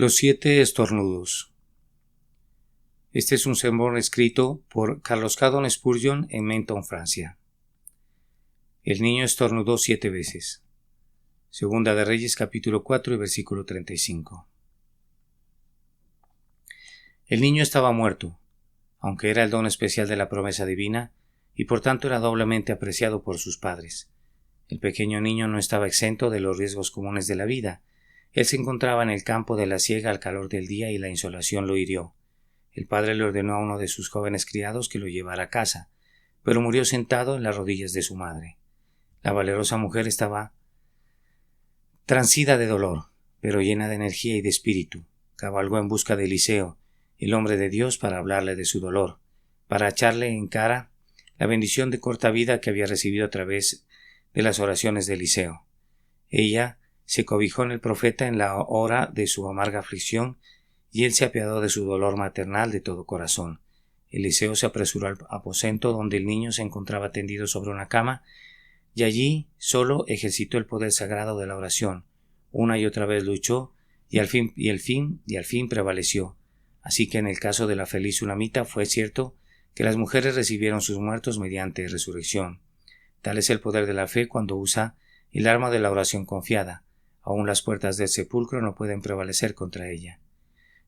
Los 7 estornudos. Este es un sermón escrito por Carlos Haddon Spurgeon en Menton, Francia. El niño estornudó 7 veces. Segunda de Reyes, capítulo 4 y versículo 35. El niño estaba muerto, aunque era el don especial de la promesa divina, y por tanto era doblemente apreciado por sus padres. El pequeño niño no estaba exento de los riesgos comunes de la vida. Él se encontraba en el campo de la siega al calor del día y la insolación lo hirió. El padre le ordenó a uno de sus jóvenes criados que lo llevara a casa, pero murió sentado en las rodillas de su madre. La valerosa mujer estaba transida de dolor, pero llena de energía y de espíritu. Cabalgó en busca de Eliseo, el hombre de Dios, para hablarle de su dolor, para echarle en cara la bendición de corta vida que había recibido a través de las oraciones de Eliseo. Ella se cobijó en el profeta en la hora de su amarga aflicción, y él se apiadó de su dolor maternal de todo corazón. Eliseo se apresuró al aposento donde el niño se encontraba tendido sobre una cama, y allí solo ejercitó el poder sagrado de la oración. Una y otra vez luchó, y al fin prevaleció. Así que en el caso de la feliz Sulamita fue cierto que las mujeres recibieron sus muertos mediante resurrección. Tal es el poder de la fe cuando usa el arma de la oración confiada. Aún las puertas del sepulcro no pueden prevalecer contra ella.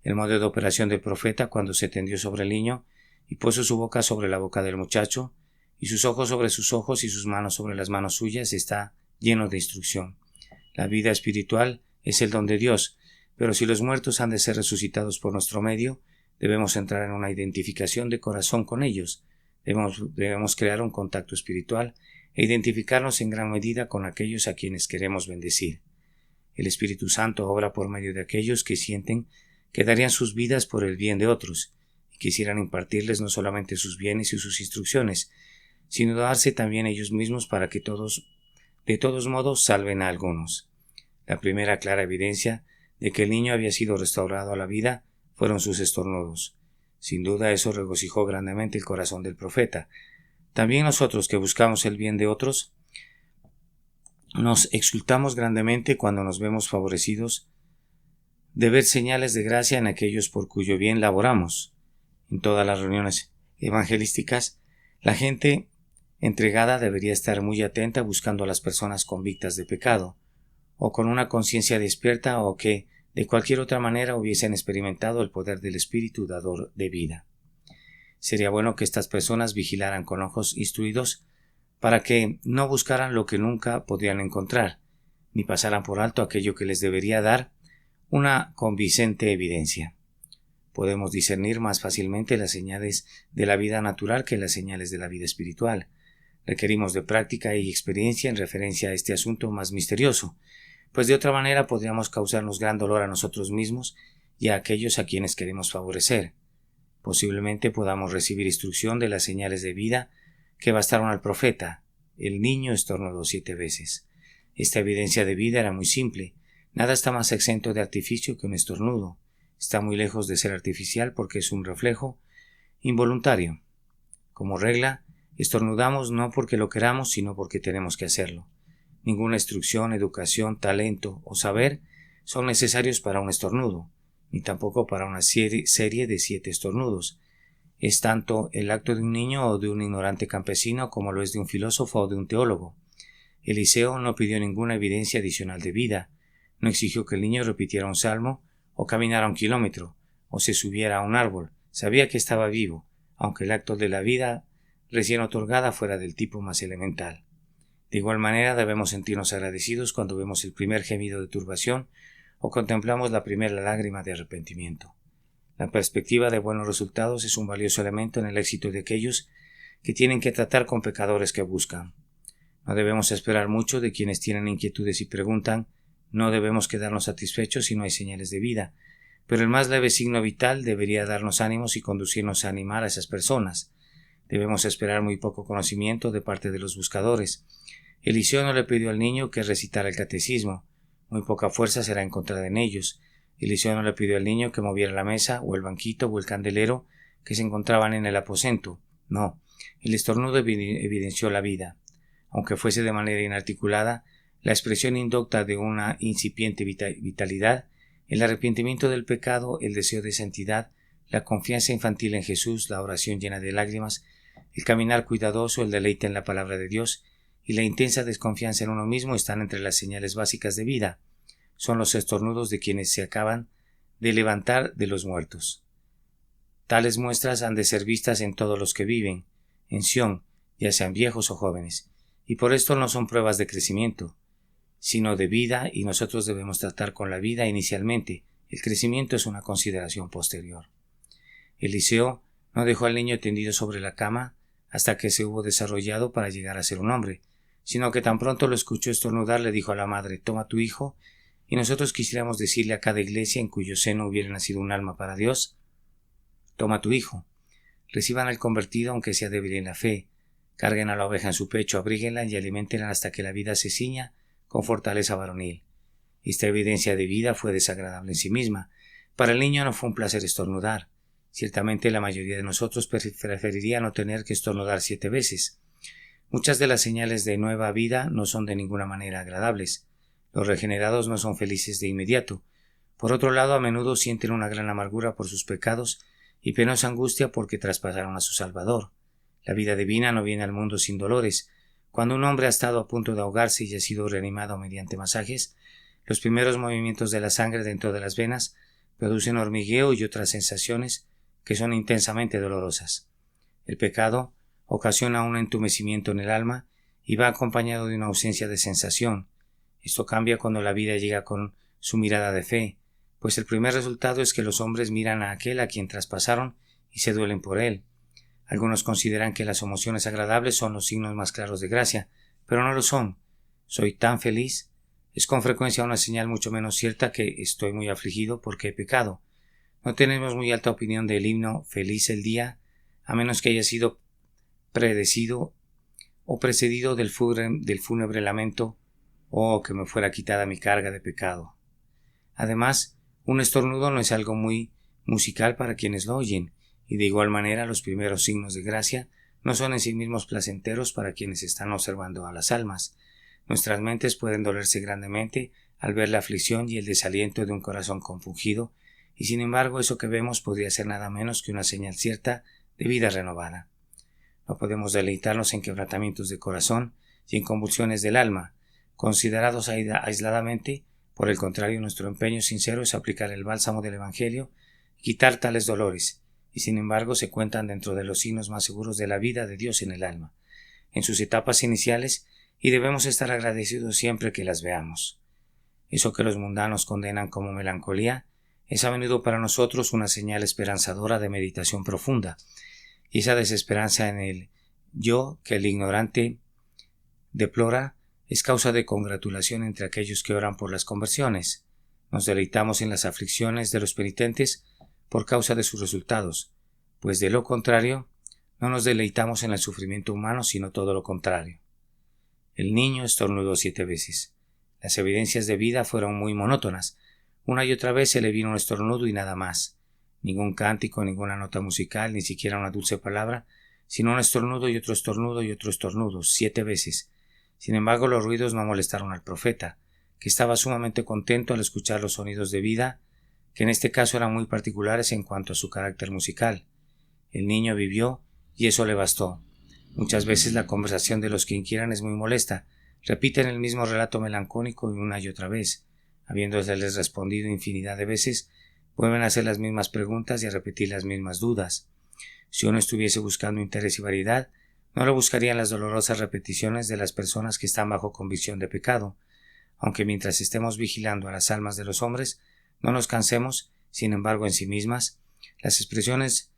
El modo de operación del profeta cuando se tendió sobre el niño y puso su boca sobre la boca del muchacho, y sus ojos sobre sus ojos y sus manos sobre las manos suyas, está lleno de instrucción. La vida espiritual es el don de Dios, pero si los muertos han de ser resucitados por nuestro medio, debemos entrar en una identificación de corazón con ellos. Debemos crear un contacto espiritual e identificarnos en gran medida con aquellos a quienes queremos bendecir. El Espíritu Santo obra por medio de aquellos que sienten que darían sus vidas por el bien de otros y quisieran impartirles no solamente sus bienes y sus instrucciones, sino darse también ellos mismos para que de todos modos salven a algunos. La primera clara evidencia de que el niño había sido restaurado a la vida fueron sus estornudos. Sin duda eso regocijó grandemente el corazón del profeta. También nosotros que buscamos el bien de otros, nos exultamos grandemente cuando nos vemos favorecidos de ver señales de gracia en aquellos por cuyo bien laboramos. En todas las reuniones evangelísticas, la gente entregada debería estar muy atenta buscando a las personas convictas de pecado, o con una conciencia despierta, o que de cualquier otra manera hubiesen experimentado el poder del Espíritu dador de vida. Sería bueno que estas personas vigilaran con ojos instruidos para que no buscaran lo que nunca podrían encontrar, ni pasaran por alto aquello que les debería dar una convincente evidencia. Podemos discernir más fácilmente las señales de la vida natural que las señales de la vida espiritual. Requerimos de práctica y experiencia en referencia a este asunto más misterioso, pues de otra manera podríamos causarnos gran dolor a nosotros mismos y a aquellos a quienes queremos favorecer. Posiblemente podamos recibir instrucción de las señales de vida que bastaron al profeta. El niño estornudó 7 veces. Esta evidencia de vida era muy simple. Nada está más exento de artificio que un estornudo. Está muy lejos de ser artificial porque es un reflejo involuntario. Como regla, estornudamos no porque lo queramos, sino porque tenemos que hacerlo. Ninguna instrucción, educación, talento o saber son necesarios para un estornudo, ni tampoco para una serie de 7 estornudos. Es tanto el acto de un niño o de un ignorante campesino como lo es de un filósofo o de un teólogo. Eliseo no pidió ninguna evidencia adicional de vida, no exigió que el niño repitiera un salmo o caminara 1 kilómetro o se subiera a un árbol. Sabía que estaba vivo, aunque el acto de la vida recién otorgada fuera del tipo más elemental. De igual manera debemos sentirnos agradecidos cuando vemos el primer gemido de turbación o contemplamos la primera lágrima de arrepentimiento. La perspectiva de buenos resultados es un valioso elemento en el éxito de aquellos que tienen que tratar con pecadores que buscan. No debemos esperar mucho de quienes tienen inquietudes y preguntan. No debemos quedarnos satisfechos si no hay señales de vida, pero el más leve signo vital debería darnos ánimos y conducirnos a animar a esas personas. Debemos esperar muy poco conocimiento de parte de los buscadores. Eliseo no le pidió al niño que recitara el catecismo. Muy poca fuerza será encontrada en ellos. Eliseo no le pidió al niño que moviera la mesa, o el banquito, o el candelero que se encontraban en el aposento. No, el estornudo evidenció la vida. Aunque fuese de manera inarticulada, la expresión indocta de una incipiente vitalidad El arrepentimiento del pecado, el deseo de santidad, la confianza infantil en Jesús, la oración llena de lágrimas, el caminar cuidadoso, el deleite en la palabra de Dios y la intensa desconfianza en uno mismo están entre las señales básicas de vida. Son los estornudos de quienes se acaban de levantar de los muertos. Tales muestras han de ser vistas en todos los que viven en Sión, ya sean viejos o jóvenes, y por esto no son pruebas de crecimiento, sino de vida, y nosotros debemos tratar con la vida inicialmente. El crecimiento es una consideración posterior. Eliseo no dejó al niño tendido sobre la cama hasta que se hubo desarrollado para llegar a ser un hombre, sino que tan pronto lo escuchó estornudar le dijo a la madre: «Toma tu hijo», y nosotros quisiéramos decirle a cada iglesia en cuyo seno hubiera nacido un alma para Dios: «Toma tu hijo». Reciban al convertido aunque sea débil en la fe, carguen a la oveja en su pecho, abríguenla y aliméntenla hasta que la vida se ciña con fortaleza varonil. Esta evidencia de vida fue desagradable en sí misma. Para el niño no fue un placer estornudar. Ciertamente la mayoría de nosotros preferiría no tener que estornudar 7 veces. Muchas de las señales de nueva vida no son de ninguna manera agradables. Los regenerados no son felices de inmediato. Por otro lado, a menudo sienten una gran amargura por sus pecados y penosa angustia porque traspasaron a su Salvador. La vida divina no viene al mundo sin dolores. Cuando un hombre ha estado a punto de ahogarse y ha sido reanimado mediante masajes, los primeros movimientos de la sangre dentro de las venas producen hormigueo y otras sensaciones que son intensamente dolorosas. El pecado ocasiona un entumecimiento en el alma y va acompañado de una ausencia de sensación. Esto cambia cuando la vida llega con su mirada de fe, pues el primer resultado es que los hombres miran a aquel a quien traspasaron y se duelen por él. Algunos consideran que las emociones agradables son los signos más claros de gracia, pero no lo son. «Soy tan feliz» es con frecuencia una señal mucho menos cierta que «estoy muy afligido porque he pecado». No tenemos muy alta opinión del himno «Feliz el día», a menos que haya sido predecido o precedido del fúnebre lamento «Oh, que me fuera quitada mi carga de pecado». Además, un estornudo no es algo muy musical para quienes lo oyen, y de igual manera los primeros signos de gracia no son en sí mismos placenteros para quienes están observando a las almas. Nuestras mentes pueden dolerse grandemente al ver la aflicción y el desaliento de un corazón compungido, y sin embargo eso que vemos podría ser nada menos que una señal cierta de vida renovada. No podemos deleitarnos en quebrantamientos de corazón y en convulsiones del alma, considerados aisladamente. Por el contrario, nuestro empeño sincero es aplicar el bálsamo del Evangelio y quitar tales dolores, y sin embargo se cuentan dentro de los signos más seguros de la vida de Dios en el alma, en sus etapas iniciales, y debemos estar agradecidos siempre que las veamos. Eso que los mundanos condenan como melancolía es a menudo para nosotros una señal esperanzadora de meditación profunda, y esa desesperanza en el yo que el ignorante deplora es causa de congratulación entre aquellos que oran por las conversiones. Nos deleitamos en las aflicciones de los penitentes por causa de sus resultados, pues de lo contrario, no nos deleitamos en el sufrimiento humano, sino todo lo contrario. El niño estornudó 7 veces. Las evidencias de vida fueron muy monótonas. Una y otra vez se le vino un estornudo y nada más. Ningún cántico, ninguna nota musical, ni siquiera una dulce palabra, sino un estornudo y otro estornudo y otro estornudo, 7 veces. Sin embargo, los ruidos no molestaron al profeta, que estaba sumamente contento al escuchar los sonidos de vida, que en este caso eran muy particulares en cuanto a su carácter musical. El niño vivió y eso le bastó. Muchas veces la conversación de los que inquieran es muy molesta. Repiten el mismo relato melancólico una y otra vez. Habiéndoles respondido infinidad de veces, vuelven a hacer las mismas preguntas y a repetir las mismas dudas. Si uno estuviese buscando interés y variedad, no lo buscarían las dolorosas repeticiones de las personas que están bajo convicción de pecado, aunque mientras estemos vigilando a las almas de los hombres, no nos cansemos. Sin embargo, en sí mismas, las expresiones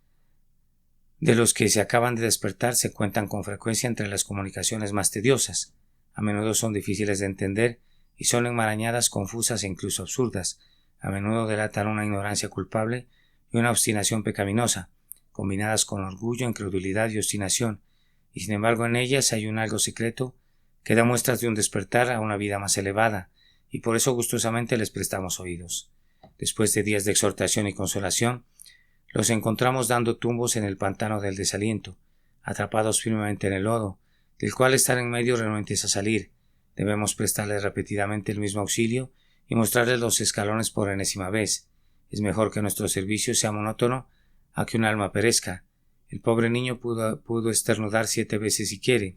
de los que se acaban de despertar se cuentan con frecuencia entre las comunicaciones más tediosas. A menudo son difíciles de entender y son enmarañadas, confusas e incluso absurdas. A menudo delatan una ignorancia culpable y una obstinación pecaminosa, combinadas con orgullo, incredulidad y obstinación, y sin embargo en ellas hay un algo secreto que da muestras de un despertar a una vida más elevada, y por eso gustosamente les prestamos oídos. Después de días de exhortación y consolación, los encontramos dando tumbos en el pantano del desaliento, atrapados firmemente en el lodo, del cual están en medio renuentes a salir. Debemos prestarles repetidamente el mismo auxilio y mostrarles los escalones por enésima vez. Es mejor que nuestro servicio sea monótono a que un alma perezca. El pobre niño pudo estornudar 7 veces si quiere.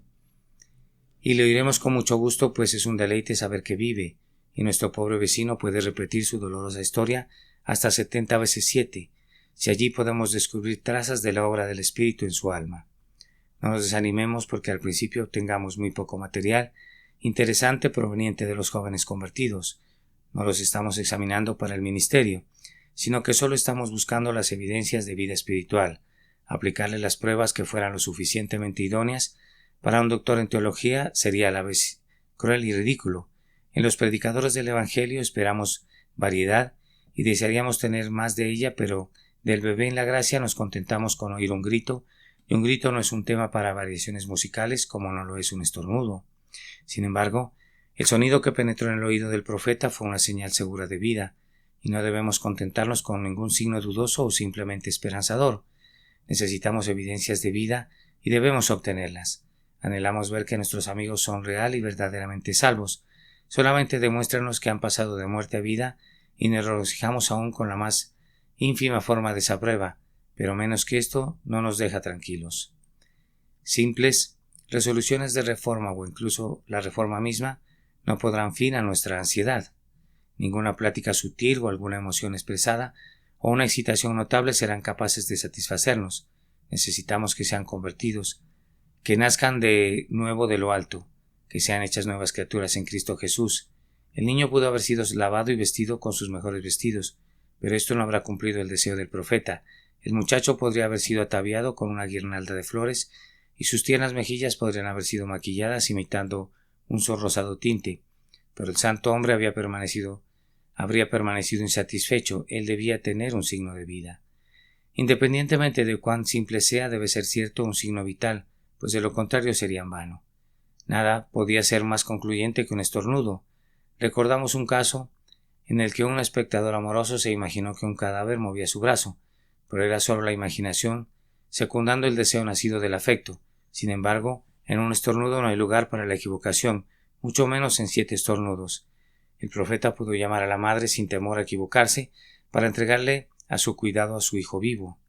Y le oiremos con mucho gusto, pues es un deleite saber que vive, y nuestro pobre vecino puede repetir su dolorosa historia hasta 70 veces 7, si allí podemos descubrir trazas de la obra del Espíritu en su alma. No nos desanimemos porque al principio obtengamos muy poco material interesante proveniente de los jóvenes convertidos. No los estamos examinando para el ministerio, sino que solo estamos buscando las evidencias de vida espiritual, aplicarle las pruebas que fueran lo suficientemente idóneas. Para un doctor en teología sería a la vez cruel y ridículo. En los predicadores del Evangelio esperamos variedad y desearíamos tener más de ella, pero del bebé en la gracia nos contentamos con oír un grito, y un grito no es un tema para variaciones musicales como no lo es un estornudo. Sin embargo, el sonido que penetró en el oído del profeta fue una señal segura de vida, y no debemos contentarnos con ningún signo dudoso o simplemente esperanzador. Necesitamos evidencias de vida y debemos obtenerlas. Anhelamos ver que nuestros amigos son real y verdaderamente salvos. Solamente demuéstranos que han pasado de muerte a vida y nos regocijamos aún con la más ínfima forma de esa prueba, pero menos que esto no nos deja tranquilos. Simples resoluciones de reforma o incluso la reforma misma no podrán fin a nuestra ansiedad. Ninguna plática sutil o alguna emoción expresada o una excitación notable serán capaces de satisfacernos. Necesitamos que sean convertidos, que nazcan de nuevo de lo alto, que sean hechas nuevas criaturas en Cristo Jesús. El niño pudo haber sido lavado y vestido con sus mejores vestidos, pero esto no habrá cumplido el deseo del profeta. El muchacho podría haber sido ataviado con una guirnalda de flores y sus tiernas mejillas podrían haber sido maquilladas imitando un sonrosado tinte, pero el santo hombre habría permanecido insatisfecho. Él debía tener un signo de vida. Independientemente de cuán simple sea, debe ser cierto un signo vital, pues de lo contrario sería en vano. Nada podía ser más concluyente que un estornudo. Recordamos un caso en el que un espectador amoroso se imaginó que un cadáver movía su brazo, pero era solo la imaginación, secundando el deseo nacido del afecto. Sin embargo, en un estornudo no hay lugar para la equivocación, mucho menos en 7 estornudos. El profeta pudo llamar a la madre sin temor a equivocarse para entregarle a su cuidado a su hijo vivo.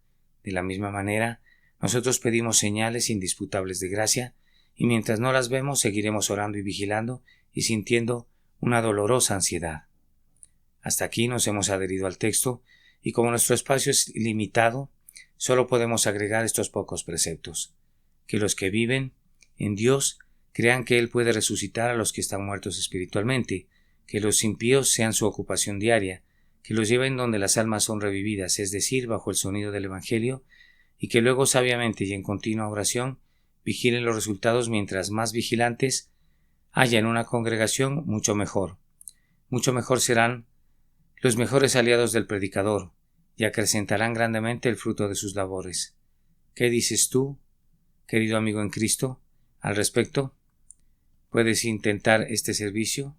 De la misma manera, nosotros pedimos señales indisputables de gracia, y mientras no las vemos seguiremos orando y vigilando y sintiendo una dolorosa ansiedad. Hasta aquí nos hemos adherido al texto, y como nuestro espacio es limitado, solo podemos agregar estos pocos preceptos. Que los que viven en Dios crean que Él puede resucitar a los que están muertos espiritualmente, que los impíos sean su ocupación diaria, que los lleven donde las almas son revividas, es decir, bajo el sonido del Evangelio, y que luego sabiamente y en continua oración vigilen los resultados. Mientras más vigilantes haya en una congregación, mucho mejor. Mucho mejor serán los mejores aliados del predicador, y acrecentarán grandemente el fruto de sus labores. ¿Qué dices tú, querido amigo en Cristo, al respecto? ¿Puedes intentar este servicio?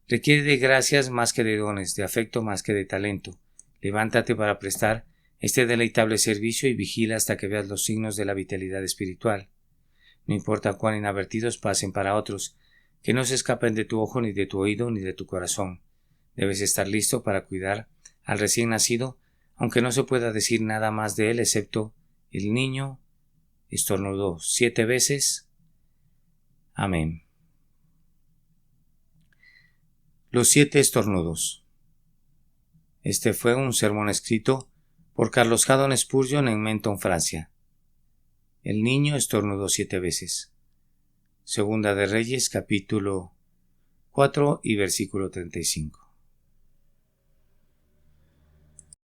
Requiere de gracias más que de dones, de afecto más que de talento. Levántate para prestar este deleitable servicio y vigila hasta que veas los signos de la vitalidad espiritual. No importa cuán inadvertidos pasen para otros, que no se escapen de tu ojo, ni de tu oído, ni de tu corazón. Debes estar listo para cuidar al recién nacido, aunque no se pueda decir nada más de él excepto el niño estornudó 7 veces. Amén. Los 7 estornudos. Este fue un sermón escrito por Carlos Haddon Spurgeon en Menton, Francia. El niño estornudó 7 veces. Segunda de Reyes, capítulo 4 y versículo 35.